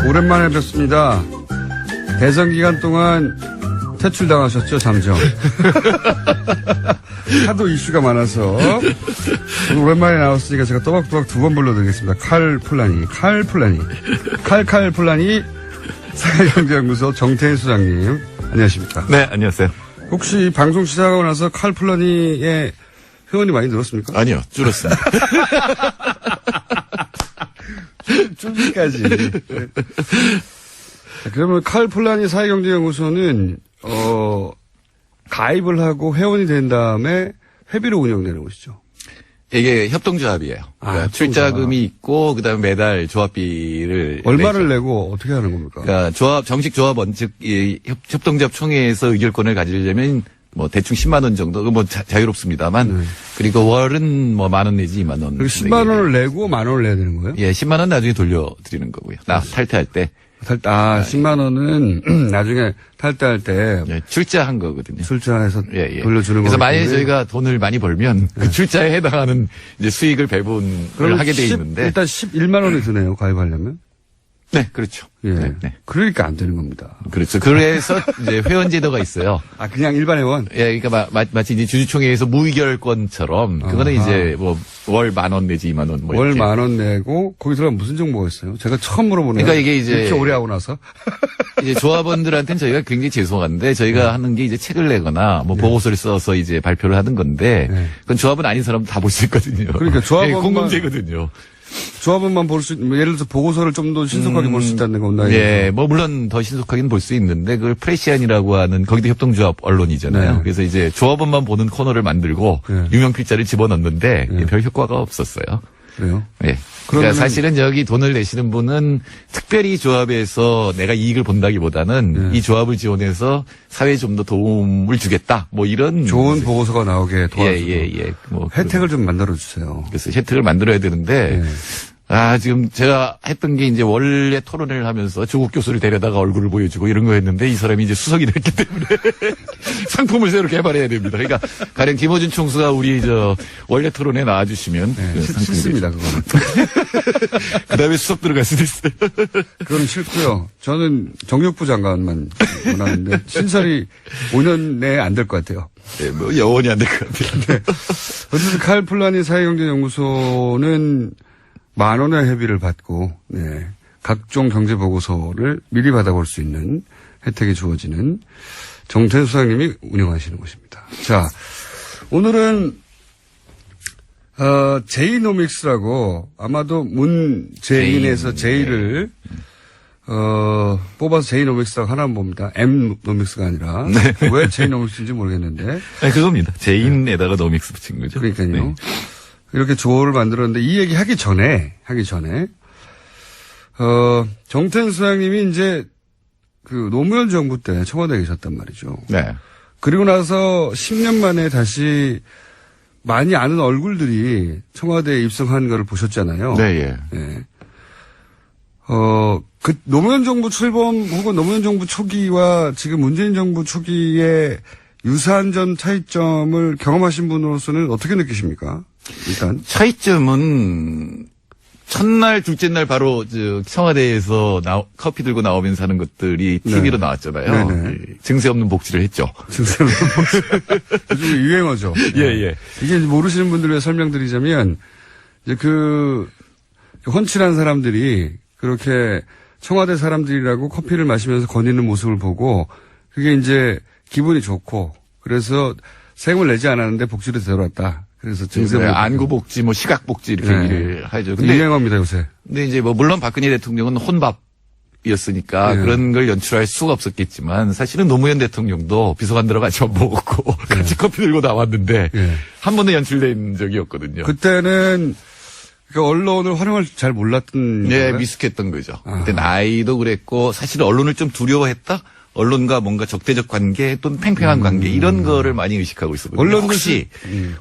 오랜만에 뵙습니다. 대선 기간 동안 퇴출당하셨죠, 잠정. 하도 이슈가 많아서. 오늘 오랜만에 나왔으니까 제가 또박또박 두 번 불러드리겠습니다. 칼플라니 사회경제연구소 정태인 소장님. 안녕하십니까. 네, 안녕하세요. 혹시 방송 시작하고 나서 칼플라니의 회원이 많이 늘었습니까? 아니요, 줄었습니다. 줄기까지. 그러면 칼플라니 사회경제연구소는 가입을 하고 회원이 된 다음에 회비로 운영되는 곳이죠. 이게 협동조합이에요. 그러니까 출자금이 있고 그다음에 매달 조합비를 얼마를 내고 어떻게 하는 겁니까? 그러니까 정식 조합원 즉 협동조합 총회에서 의결권을 가지려면 뭐 대충 10만 원 정도 뭐 자유롭습니다만 그리고 월은 뭐 10,000원 내지 20,000원. 그리고 10만 원을 내고 10,000원을 내야 되는 거예요? 예, 10만 원 나중에 돌려드리는 거고요. 탈퇴할 때. 10만 원은 나중에 탈퇴할 때 예, 출자한 거거든요. 출자해서 예. 돌려주는 거예요. 그래서 만약에 저희가 돈을 많이 벌면 그 출자에 해당하는 이제 수익을 배분을 하게 돼 있는데 일단 11만 원이 드네요. 가입하려면. 네, 그렇죠. 예. 네. 그러니까 안 되는 겁니다. 그렇죠. 그래서 이제 회원 제도가 있어요. 아, 그냥 일반 회원? 예, 그러니까 마치 이제 주주총회에서 무의결권처럼 그거는 이제 뭐 월 10,000원 내지 20,000원 뭐 월 이렇게. 10,000원 내고 거기 들어가면 무슨 정보가 있어요? 제가 처음 물어보네요. 그러니까 이게 이제 이렇게 오래 하고 나서 이제 조합원들한테는 저희가 굉장히 죄송한데 저희가 하는 게 이제 책을 내거나 뭐 보고서를 써서 이제 발표를 하는 건데 그건 조합원 아닌 사람 다 볼 수 있거든요. 그러니까 조합원만 공공재거든요. 조합원만 볼 수 있는, 예를 들어서 보고서를 좀 더 신속하게 볼 수 있다는 건가요? 예, 뭐 물론 더 신속하게는 볼 수 있는데 그걸 프레시안이라고 하는 거기도 협동조합 언론이잖아요. 네. 그래서 이제 조합원만 보는 코너를 만들고 유명 필자를 집어넣는데 별 효과가 없었어요. 그래요? 예. 그러니까 사실은 여기 돈을 내시는 분은 특별히 조합에서 내가 이익을 본다기보다는 이 조합을 지원해서 사회에 좀 더 도움을 주겠다. 뭐 이런 좋은 보고서가 나오게 도와주고 예. 뭐 혜택을 좀 만들어 주세요. 그래서 혜택을 만들어야 되는데 지금 제가 했던 게 이제 원래 토론을 하면서 조국 교수를 데려다가 얼굴을 보여주고 이런 거였는데 이 사람이 이제 수석이 됐기 때문에 상품을 새로 개발해야 됩니다. 그러니까 가령 김어준 총수가 우리 원래 토론에 나와주시면 싫습니다, 그거는. 그다음에 수석 들어갈 수도 있어요. 그건 싫고요. 저는 정육부 장관만 원하는데 신설이 5년 내에 안 될 것 같아요. 네, 뭐 영원히 안 될 것 같아요. 네. 어쨌든 칼플라니 사회경제연구소는 10,000원의 회비를 받고 각종 경제 보고서를 미리 받아볼 수 있는 혜택이 주어지는 정태인 소장님이 운영하시는 곳입니다. 자, 오늘은 제이노믹스라고 아마도 문재인에서 제이를 뽑아서 제이노믹스라고 하나 봅니다. M노믹스가 아니라 왜 제이노믹스인지 모르겠는데. 네, 그겁니다. 제인에다가 노믹스 붙인 거죠. 그러니까요. 네. 이렇게 조어를 만들었는데 이 얘기 하기 전에 정태인 소장님이 이제 그 노무현 정부 때 청와대에 계셨단 말이죠. 네. 그리고 나서 10년 만에 다시 많이 아는 얼굴들이 청와대에 입성한 걸 보셨잖아요. 네, 예. 네. 그 노무현 정부 출범 혹은 노무현 정부 초기와 지금 문재인 정부 초기의 유사한 점 차이점을 경험하신 분으로서는 어떻게 느끼십니까? 일단 차이점은 첫날 둘째 날 바로 청와대에서 커피 들고 나오면서 하는 것들이 TV로 나왔잖아요. 네네. 증세 없는 복지를 했죠. 증세 없는 복지. 요즘 유행어죠. 예. 이게 모르시는 분들 위해 설명드리자면 이제 헌칠한 사람들이 그렇게 청와대 사람들이라고 커피를 마시면서 거니는 모습을 보고 그게 이제 기분이 좋고 그래서 세금을 내지 않았는데 복지를 되돌았다. 그래서 증세 안구복지, 뭐 시각복지 이렇게 얘기를 하죠. 근데 유행어입니다 요새. 근데 이제 뭐 물론 박근혜 대통령은 혼밥이었으니까 그런 걸 연출할 수가 없었겠지만 사실은 노무현 대통령도 비서관들하고 같이 밥 먹었고 같이 커피 들고 나왔는데 한 번도 연출된 적이 없거든요. 그때는 그러니까 언론을 활용할 줄 잘 몰랐던. 네, 미숙했던 거죠. 그때 나이도 그랬고 사실은 언론을 좀 두려워했다. 언론과 뭔가 적대적 관계 또는 팽팽한 관계 이런 거를 많이 의식하고 있었거든요.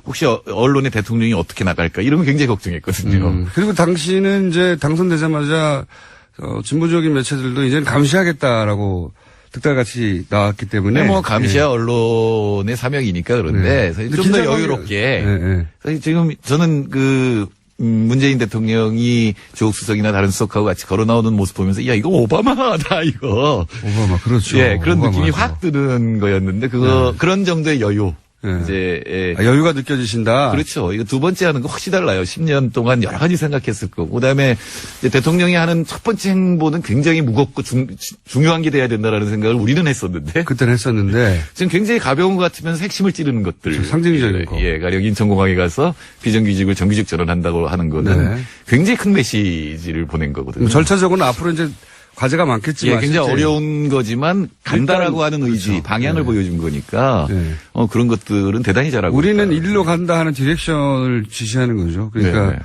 혹시 언론의 대통령이 어떻게 나갈까 이런 거 굉장히 걱정했거든요. 그리고 당시는 이제 당선되자마자 진보적인 매체들도 이제는 감시하겠다라고 득달같이 나왔기 때문에. 뭐 감시야 언론의 사명이니까 그런데 좀 더 여유롭게. 사실 지금 저는 문재인 대통령이 조국 수석이나 다른 수석하고 같이 걸어 나오는 모습 보면서 이거 오바마다 이거. 오바마 그렇죠. 예, 그런 오바마죠. 느낌이 확 드는 거였는데 그런 정도의 여유. 이제 여유가 느껴지신다. 그렇죠. 이거 두 번째 하는 거 확실히 달라요. 10년 동안 여러 가지 생각했을 거고. 그다음에 이제 대통령이 하는 첫 번째 행보는 굉장히 무겁고 중요한 게 돼야 된다라는 생각을 우리는 했었는데. 그때는 했었는데. 지금 굉장히 가벼운 것 같으면서 핵심을 찌르는 것들. 그렇죠. 상징적인 거. 예, 가령 인천공항에 가서 비정규직을 정규직 전환한다고 하는 거는 네. 굉장히 큰 메시지를 보낸 거거든요. 절차적으로는 앞으로 이제 과제가 많겠지만. 예, 굉장히 실제. 어려운 거지만 간다라고 하는 의지, 그렇죠. 방향을 보여준 거니까 네. 그런 것들은 대단히 잘하고 우리는 있다. 일로 간다 하는 디렉션을 지시하는 거죠. 그러니까 네.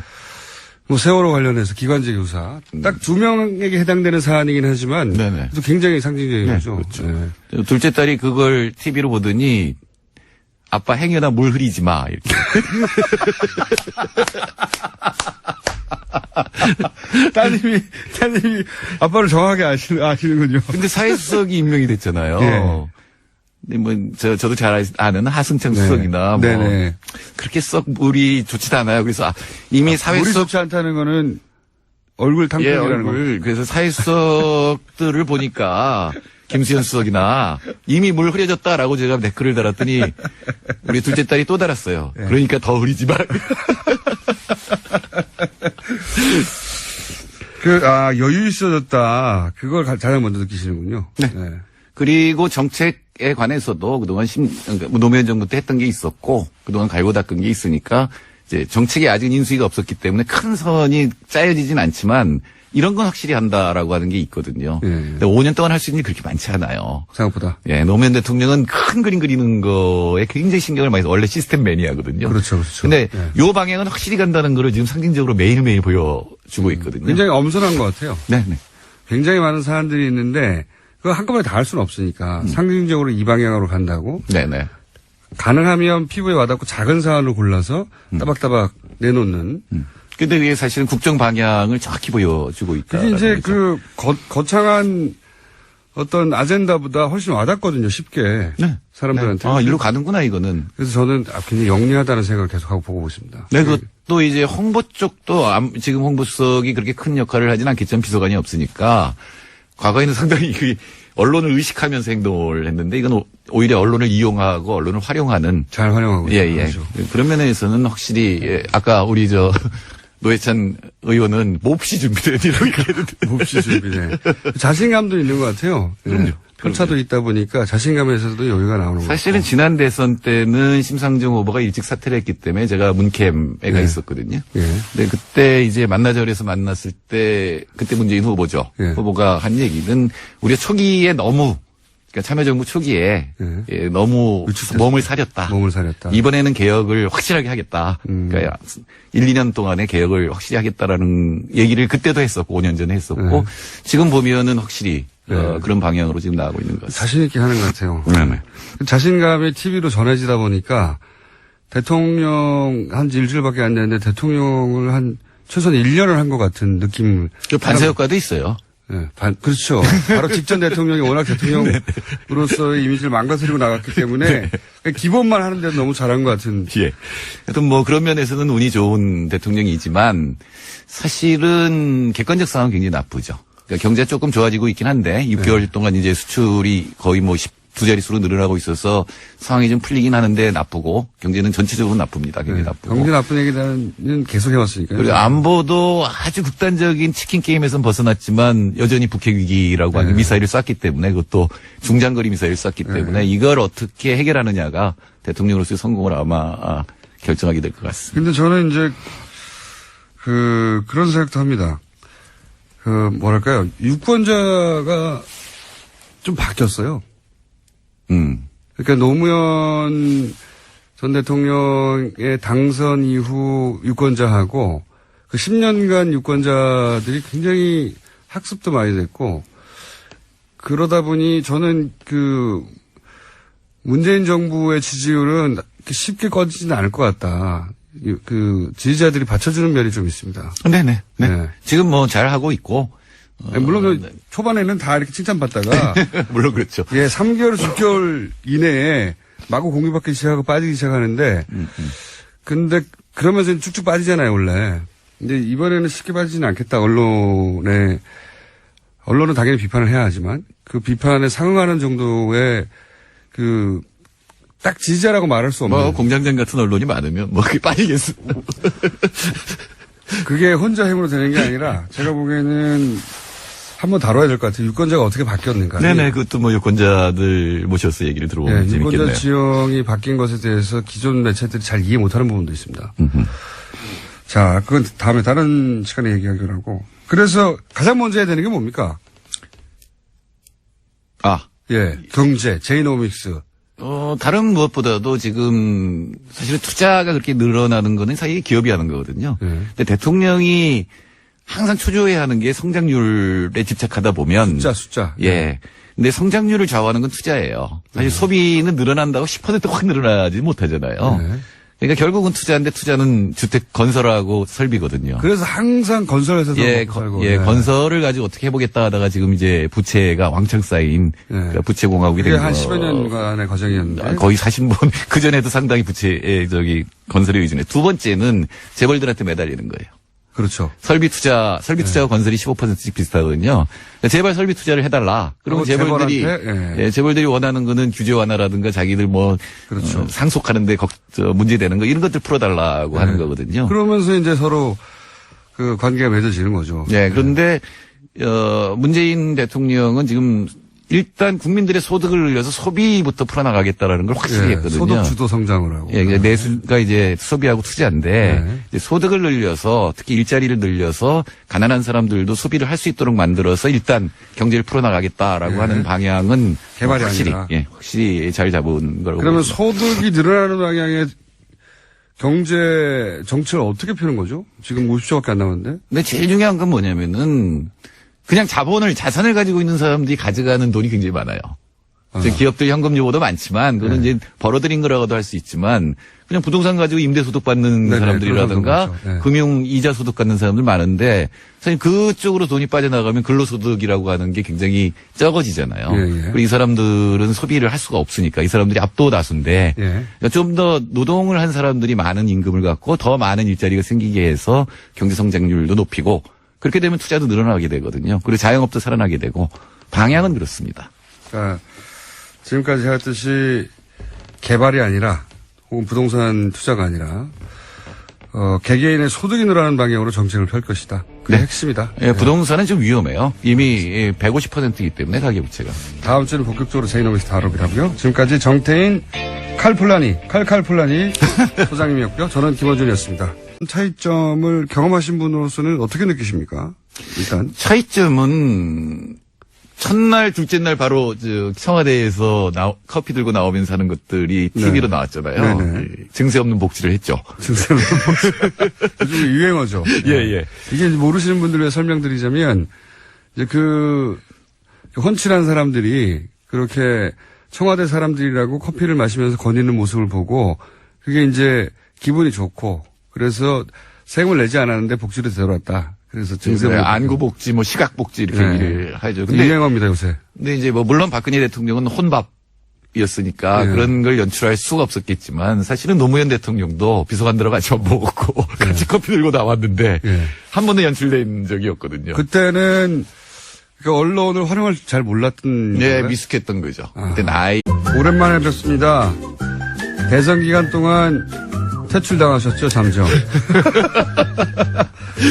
뭐 세월호 관련해서 기관제 교사 딱 2명에게 해당되는 사안이긴 하지만 네네. 또 굉장히 상징적인 네, 거죠. 그렇죠. 네. 둘째 딸이 그걸 TV로 보더니 아빠 행여나 물 흐리지 마 이렇게. 따님이 아빠를 정확하게 아시는군요. 근데 사회수석이 임명이 됐잖아요. 네. 근데 뭐 저도 잘 아는 하승창 네. 수석이나 뭐 네네. 그렇게 썩 물이 좋지도 않아요. 그래서 이미 물이 사회수석 좋지 않다는 거는 얼굴 예, 탕평이라는 거. 얼굴. 그래서 사회수석들을 보니까 김수현 수석이나 이미 물 흐려졌다라고 제가 댓글을 달았더니 우리 둘째 딸이 또 달았어요. 네. 그러니까 더 흐리지 말. 여유 있어졌다. 그걸 가장 먼저 느끼시는군요. 네. 그리고 정책에 관해서도 그동안 그러니까 노무현 정부 때 했던 게 있었고 그동안 갈고 닦은 게 있으니까 이제 정책에 아직 인수위가 없었기 때문에 큰 선이 짜여지진 않지만 이런 건 확실히 한다라고 하는 게 있거든요. 예. 근데 5년 동안 할 수 있는 일이 그렇게 많지 않아요. 생각보다. 예, 노무현 대통령은 큰 그림 그리는 거에 굉장히 신경을 많이 써. 원래 시스템 매니아거든요. 그렇죠, 그렇죠. 근데 예. 요 방향은 확실히 간다는 거를 지금 상징적으로 매일매일 보여주고 있거든요. 굉장히 엄선한 것 같아요. 네, 네. 굉장히 많은 사안들이 있는데 그거 한꺼번에 다 할 수는 없으니까 상징적으로 이 방향으로 간다고 네, 네. 가능하면 피부에 와닿고 작은 사안을 골라서 따박따박 내놓는. 근데 이게 사실은 국정 방향을 정확히 보여주고 있다. 그게 이제 그 거창한 어떤 아젠다보다 훨씬 와닿거든요. 쉽게 네. 사람들한테. 아, 일로 가는구나 이거는. 그래서 저는 굉장히 영리하다는 생각을 계속하고 보고 있습니다. 네, 그것도 이제 홍보 쪽도 지금 홍보수석이 그렇게 큰 역할을 하진 않겠지만 비서관이 없으니까 과거에는 상당히 그 언론을 의식하면서 행동을 했는데 이건 오히려 언론을 이용하고 언론을 활용하는. 잘 활용하고 예, 있죠. 예. 그렇죠. 그런 면에서는 확실히 아까 우리 노회찬 의원은 몹시 준비된 이라고 얘기했는데. 몹시 준비돼. 자신감도 있는 것 같아요. 그럼요. 표차도 있다 보니까 자신감에서도 여유가 나오는 거죠. 사실은 지난 대선 때는 심상정 후보가 일찍 사퇴를 했기 때문에 제가 문캠에 가 네. 있었거든요. 예. 근데 그때 이제 만나자리에서 만났을 때 그때 문재인 후보죠. 예. 후보가 한 얘기는 우리가 초기에 너무 그러니까 참여정부 초기에 예. 너무 위축됐다. 몸을 사렸다. 몸을 사렸다. 이번에는 개혁을 확실하게 하겠다. 그러니까 1, 2년 동안의 개혁을 확실히 하겠다라는 얘기를 그때도 했었고 5년 전에 했었고 지금 보면은 확실히 그런 방향으로 지금 나가고 있는 것 같습니다. 자신 있게 하는 것 같아요. 네네. 자신감이 TV로 전해지다 보니까 대통령 한 지 일주일밖에 안 됐는데 대통령을 한 최소한 1년을 한 것 같은 느낌. 그 반사 효과도 있어요. 네, 그렇죠. 바로 직전 대통령이 워낙 대통령으로서의 이미지를 망가뜨리고 나갔기 때문에 기본만 하는데 너무 잘한 것 같은. 예. 하여튼 뭐 그런 면에서는 운이 좋은 대통령이지만 사실은 객관적 상황은 굉장히 나쁘죠. 그러니까 경제가 조금 좋아지고 있긴 한데 6개월 동안 이제 수출이 거의 뭐 2 자릿수로 늘어나고 있어서 상황이 좀 풀리긴 하는데 나쁘고 경제는 전체적으로 나쁩니다. 굉장히 나쁘고. 경제 나쁜 얘기는 계속 해왔으니까요. 그리고 안보도 아주 극단적인 치킨 게임에서는 벗어났지만 여전히 북핵 위기라고 하는 미사일을 쐈기 때문에 그것도 중장거리 미사일을 쐈기 때문에 이걸 어떻게 해결하느냐가 대통령으로서의 성공을 아마 결정하게 될 것 같습니다. 근데 저는 이제 그런 생각도 합니다. 뭐랄까요. 유권자가 좀 바뀌었어요. 그러니까 노무현 전 대통령의 당선 이후 유권자하고 그 10년간 유권자들이 굉장히 학습도 많이 됐고 그러다 보니 저는 문재인 정부의 지지율은 쉽게 꺼지지는 않을 것 같다. 지지자들이 받쳐주는 면이 좀 있습니다. 네네. 네. 네. 지금 뭐 잘하고 있고. 물론 네. 초반에는 다 이렇게 칭찬받다가 물론 그렇죠. 3개월, 6개월 이내에 마구 공유받기 시작하고 빠지기 시작하는데 근데 그러면서 쭉쭉 빠지잖아요, 원래. 근데 이번에는 쉽게 빠지지는 않겠다. 언론은 당연히 비판을 해야 하지만 그 비판에 상응하는 정도의 딱 지지자라고 말할 수 없는. 뭐 공장장 같은 언론이 많으면 뭐 그게 빠지겠어. 그게 혼자 힘으로 되는 게 아니라 제가 보기에는 한번 다뤄야 될 것 같아요. 유권자가 어떻게 바뀌었는가. 네네, 그것도 뭐 유권자들 모셔서 얘기를 들어보면 재밌겠네요. 유권자 지형이 바뀐 것에 대해서 기존 매체들이 잘 이해 못하는 부분도 있습니다. 자, 그건 다음에 다른 시간에 얘기하기로 하고. 그래서 가장 먼저 해야 되는 게 뭡니까? 경제, 제이노믹스. 다른 무엇보다도 지금 사실은 투자가 그렇게 늘어나는 거는 사실 기업이 하는 거거든요. 근데 대통령이 항상 초조해 하는 게 성장률에 집착하다 보면. 숫자. 예. 근데 성장률을 좌우하는 건 투자예요. 사실 소비는 늘어난다고 10% 확 늘어나지 못하잖아요. 그러니까 결국은 투자인데 투자는 주택 건설하고 설비거든요. 그래서 항상 건설회사에서 건설을 가지고 어떻게 해보겠다 하다가 지금 이제 부채가 왕창 쌓인 그러니까 부채 공화국이 된 한 10여 년간의 과정이었는데 거의 40번 그 전에도 상당히 부채에 건설에 의존해. 두 번째는 재벌들한테 매달리는 거예요. 그렇죠. 설비 투자와 건설이 15%씩 비슷하거든요. 제발 설비 투자를 해달라. 그러면 재벌들이 원하는 거는 규제 완화라든가 자기들 그렇죠. 상속하는데 문제되는 거 이런 것들 풀어달라고 하는 거거든요. 그러면서 이제 서로 그 관계가 맺어지는 거죠. 네. 그런데 문재인 대통령은 지금 일단 국민들의 소득을 늘려서 소비부터 풀어나가겠다라는 걸 확실히 했거든요. 소득 주도 성장을 하고. 내수가 이제 소비하고 투자인데 이제 소득을 늘려서 특히 일자리를 늘려서 가난한 사람들도 소비를 할 수 있도록 만들어서 일단 경제를 풀어나가겠다라고 하는 방향은 개발이 확실히 잘 잡은 거라고. 그러면 보입니다. 소득이 늘어나는 방향의 경제 정책을 어떻게 펴는 거죠? 지금 50초밖에 안 남았는데. 근데 제일 중요한 건 뭐냐면은 그냥 자산을 가지고 있는 사람들이 가져가는 돈이 굉장히 많아요. 기업들 현금 요구도 많지만 그거는 이제 벌어들인 거라고도 할 수 있지만 그냥 부동산 가지고 임대소득 받는 사람들이라든가 금융 이자 소득 받는 사람들 많은데 사실 그쪽으로 돈이 빠져나가면 근로소득이라고 하는 게 굉장히 적어지잖아요. 그리고 이 사람들은 소비를 할 수가 없으니까 이 사람들이 압도 다수인데 그러니까 좀 더 노동을 한 사람들이 많은 임금을 갖고 더 많은 일자리가 생기게 해서 경제 성장률도 높이고 그렇게 되면 투자도 늘어나게 되거든요. 그리고 자영업도 살아나게 되고 방향은 그렇습니다. 그러니까 지금까지 해왔듯이 개발이 아니라 혹은 부동산 투자가 아니라 개개인의 소득이 늘어나는 방향으로 정책을 펼 것이다. 그게 핵심이다. 부동산은 좀 위험해요. 이미 150%이기 때문에 가계부채가. 다음 주는 본격적으로 제이노믹스 다뤄보라고요. 지금까지 정태인 칼플라니 소장님이었고요. 저는 김원준이었습니다. 차이점을 경험하신 분으로서는 어떻게 느끼십니까? 일단 차이점은 첫날, 둘째 날 바로 청와대에서 커피 들고 나오면서 하는 것들이 TV로 나왔잖아요. 증세 없는 복지를 했죠. 증세 없는 복지. 요즘 유행어죠. 예. 이게 모르시는 분들을 위해 설명드리자면 이제 훤칠한 사람들이 그렇게 청와대 사람들이라고 커피를 마시면서 거니는 모습을 보고 그게 이제 기분이 좋고 그래서 세금을 내지 않았는데 복지를 되돌았다. 그래서 증세 안구복지, 시각복지 이렇게 얘기를 하죠. 근데 유행어입니다 요새. 근데 이제 물론 박근혜 대통령은 혼밥이었으니까 그런 걸 연출할 수가 없었겠지만 사실은 노무현 대통령도 비서관들하고 같이 밥 먹었고 같이 커피 들고 나왔는데 한 번도 연출된 적이 없거든요. 그때는 언론을 활용할 잘 몰랐던. 미숙했던 거죠. 그때 나이. 오랜만에 뵙습니다. 대선 기간 동안 퇴출당하셨죠, 잠정.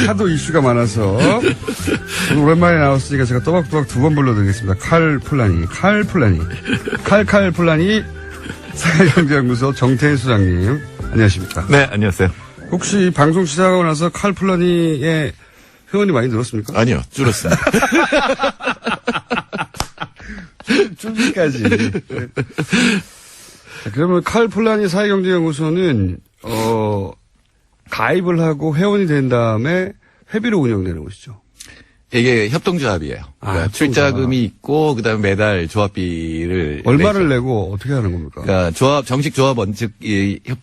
하도 이슈가 많아서. 오늘 오랜만에 나왔으니까 제가 또박또박 2번 불러드리겠습니다. 칼플라니. 사회경제연구소 정태인 소장님. 안녕하십니까. 네, 안녕하세요. 혹시 방송 시작하고 나서 칼플라니의 회원이 많이 늘었습니까? 아니요, 줄었습니다. 줄기까지. 그러면 칼플라니 사회경제연구소는 가입을 하고 회원이 된 다음에 회비로 운영되는 곳이죠. 이게 협동조합이에요. 그러니까 출자금이 있고 그다음에 매달 조합비를 얼마를 내고 어떻게 하는 겁니까? 그러니까 정식 조합 원칙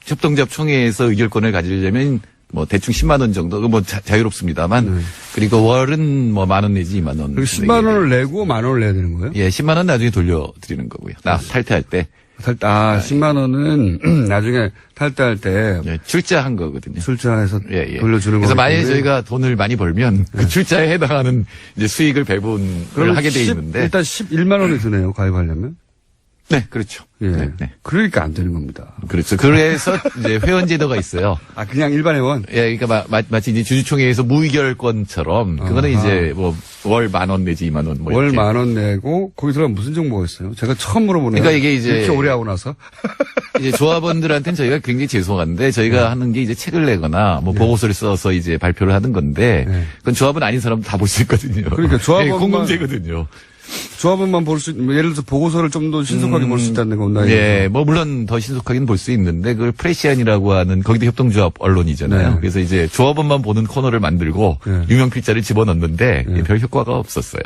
협동조합 총회에서 의결권을 가지려면 대충 10만 원 정도 자유롭습니다만 그리고 월은 10,000원 내지 2만 원. 그리고 10만 원을 내고 10,000원을 내야 되는 거예요? 10만 원 나중에 돌려드리는 거고요. 탈퇴할 때. 탈다, 10만 원은 나중에 탈다할 때 예, 출자한 거거든요. 출자해서 예, 예. 돌려주는 거기 그래서 만약에 때문에. 저희가 돈을 많이 벌면 그 출자에 해당하는 이제 수익을 배분을 하게 돼 있는데. 일단 11만 원이 드네요, 가입하려면. 네, 그렇죠. 예. 네, 네. 그러니까 안 되는 겁니다. 그렇죠. 그래서 이제 회원 제도가 있어요. 아, 그냥 일반 회원? 예, 그러니까 마치 이제 주주총회에서 무의결권처럼 그거는 아하. 이제 뭐 월 10,000원 내지 20,000원 뭐 월 이렇게. 10,000원 내고, 거기 들어가면 무슨 정보가 있어요? 제가 처음 물어보네요. 그러니까 이게 이제 이렇게 오래 하고 나서. 이제 조합원들한테는 저희가 굉장히 죄송한데 저희가 하는 게 이제 책을 내거나 뭐 보고서를 써서 이제 발표를 하는 건데 네. 그건 조합원 아닌 사람도 다 볼 수 있거든요. 그러니까 조합원만- 예, 공공재거든요. 조합원만 볼 수, 예를 들어서 보고서를 좀 더 신속하게 볼 수 있다는 거 온다. 예, 뭐 물론 더 신속하게는 볼 수 있는데 그걸 프레시안이라고 하는 거기도 협동조합 언론이잖아요. 네. 그래서 이제 조합원만 보는 코너를 만들고 네. 유명 필자를 집어넣는데 네. 별 효과가 없었어요.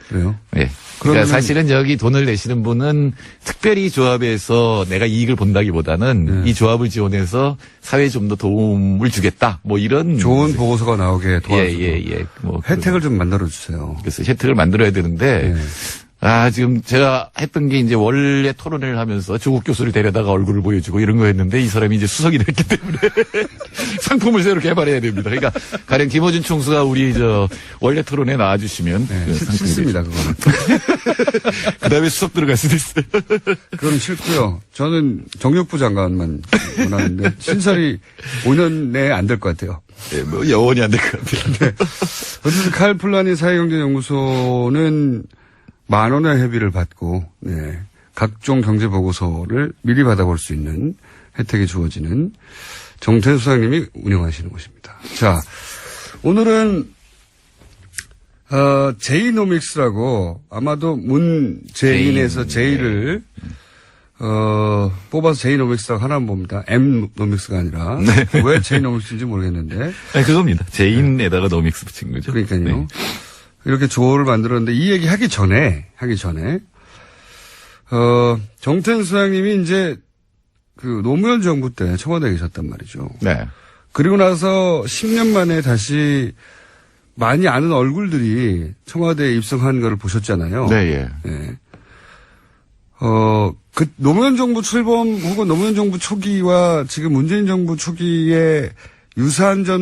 그래요? 예. 그러니까 그러면은- 사실은 여기 돈을 내시는 분은 특별히 조합에서 내가 이익을 본다기보다는 네. 이 조합을 지원해서 사회에 좀 더 도움을 주겠다. 뭐 이런 좋은 보고서가 나오게 도와주고. 예. 뭐 혜택을 좀 만들어 주세요. 그래서 혜택을 만들어야 되는데 예. 지금 제가 했던 게 이제 원래 토론을 하면서 조국 교수를 데려다가 얼굴을 보여주고 이런 거 했는데 이 사람이 이제 수석이 됐기 때문에 상품을 새로 개발해야 됩니다. 그러니까 가령 김어준 총수가 우리 원래 토론에 나와주시면 네, 그 상품이 싫습니다, 그거는. 그다음에 수석 들어갈 수도 있어요. 그건 싫고요. 저는 정육부 장관만 원하는데 신설이 5년 내에 안 될 것 같아요. 네, 뭐 영원히 안 될 것 같아요. 어쨌든 칼 플라니 사회경제연구소는 10,000원의 회비를 받고 네, 각종 경제 보고서를 미리 받아볼 수 있는 혜택이 주어지는 정태수 소장님이 운영하시는 곳입니다. 자, 오늘은 제이노믹스라고 아마도 문재인에서 제이를 뽑아서 제이노믹스라고 하나만 봅니다. M노믹스가 아니라 왜 제이노믹스인지 모르겠는데 네, 그겁니다. 제인에다가 노믹스 붙인 거죠. 그러니까요. 네. 이렇게 조어를 만들었는데 이 얘기 하기 전에 정태수 소장님이 이제 그 노무현 정부 때 청와대에 계셨단 말이죠. 네. 그리고 나서 10년 만에 다시 많이 아는 얼굴들이 청와대에 입성한 거를 보셨잖아요. 네, 예. 네. 그 노무현 정부 출범 혹은 노무현 정부 초기와 지금 문재인 정부 초기에 유사한 점